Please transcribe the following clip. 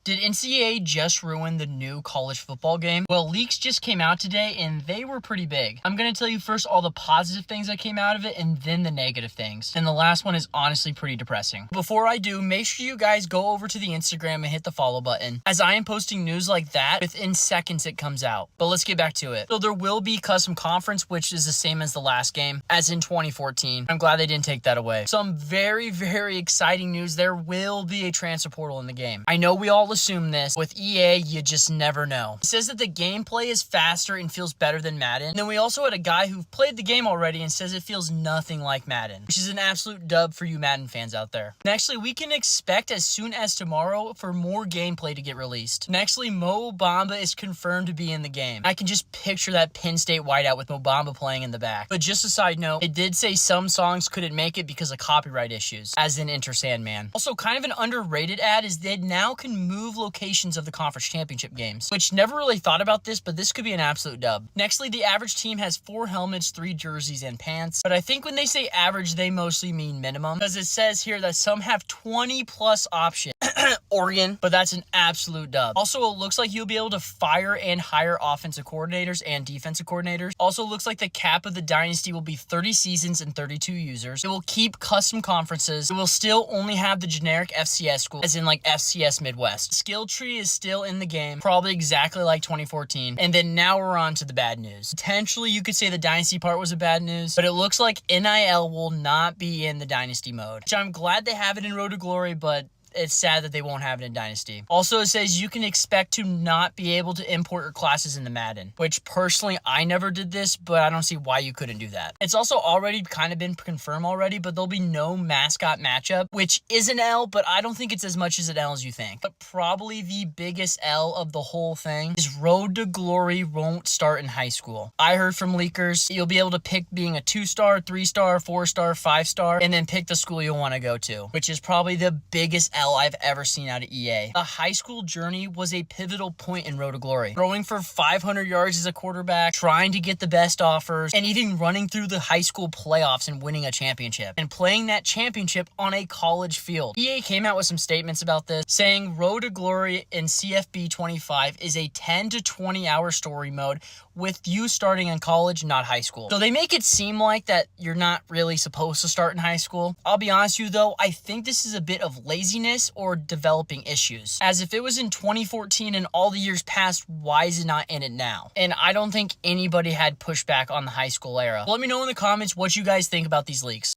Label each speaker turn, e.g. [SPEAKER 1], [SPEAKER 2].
[SPEAKER 1] Did NCAA just ruin the new college football game? Well, leaks just came out today and they were pretty big. I'm going to tell you first all the positive things that came out of it and then the negative things. And the last one is honestly pretty depressing. Before I do, make sure you guys go over to the Instagram and hit the follow button, as I am posting news like that within seconds it comes out. But let's get back to it. So there will be custom conference, which is the same as the last game, as in 2014. I'm glad they didn't take that away. Some very, very exciting news. There will be a transfer portal in the game. I know we all assume this. With EA, you just never know. It says that the gameplay is faster and feels better than Madden. And then we also had a guy who played the game already and says it feels nothing like Madden, which is an absolute dub for you Madden fans out there. Nextly, we can expect as soon as tomorrow for more gameplay to get released. Nextly, Mo Bamba is confirmed to be in the game. I can just picture that Penn State whiteout with Mo Bamba playing in the back. But just a side note, it did say some songs couldn't make it because of copyright issues, as in Enter Sandman. Also, kind of an underrated ad is they now can move locations of the conference championship games, which never really thought about this, but this could be an absolute dub. Nextly, the average team has 4 helmets, 3 jerseys, and pants. But I think when they say average, they mostly mean minimum, because it says here that some have 20 plus options. Oregon, but that's an absolute dub. Also, it looks like you'll be able to fire and hire offensive coordinators and defensive coordinators. Also, looks like the cap of the dynasty will be 30 seasons and 32 users. It will keep custom conferences. It will still only have the generic FCS school, as in like FCS Midwest. Skill tree is still in the game, probably exactly like 2014. And then now we're on to the bad news. Potentially, you could say the dynasty part was a bad news, but it looks like NIL will not be in the dynasty mode, which I'm glad they have it in Road to Glory, but it's sad that they won't have it in Dynasty. Also, it says you can expect to not be able to import your classes into Madden, which personally, I never did this, but I don't see why you couldn't do that. It's also already kind of been confirmed already, but there'll be no mascot matchup, which is an L, but I don't think it's as much as an L as you think. But probably the biggest L of the whole thing is Road to Glory won't start in high school. I heard from leakers, you'll be able to pick being a 2-star, 3-star, 4-star, 5-star, and then pick the school you'll want to go to, which is probably the biggest L I've ever seen out of EA. The high school journey was a pivotal point in Road to Glory. Throwing for 500 yards as a quarterback, trying to get the best offers, and even running through the high school playoffs and winning a championship, and playing that championship on a college field. EA came out with some statements about this, saying Road to Glory in CFB 25 is a 10 to 20 hour story mode with you starting in college, not high school. So they make it seem like that you're not really supposed to start in high school. I'll be honest with you though, I think this is a bit of laziness or developing issues. As if it was in 2014 and all the years past, why is it not in it now? And I don't think anybody had pushback on the high school era. Let me know in the comments what you guys think about these leaks.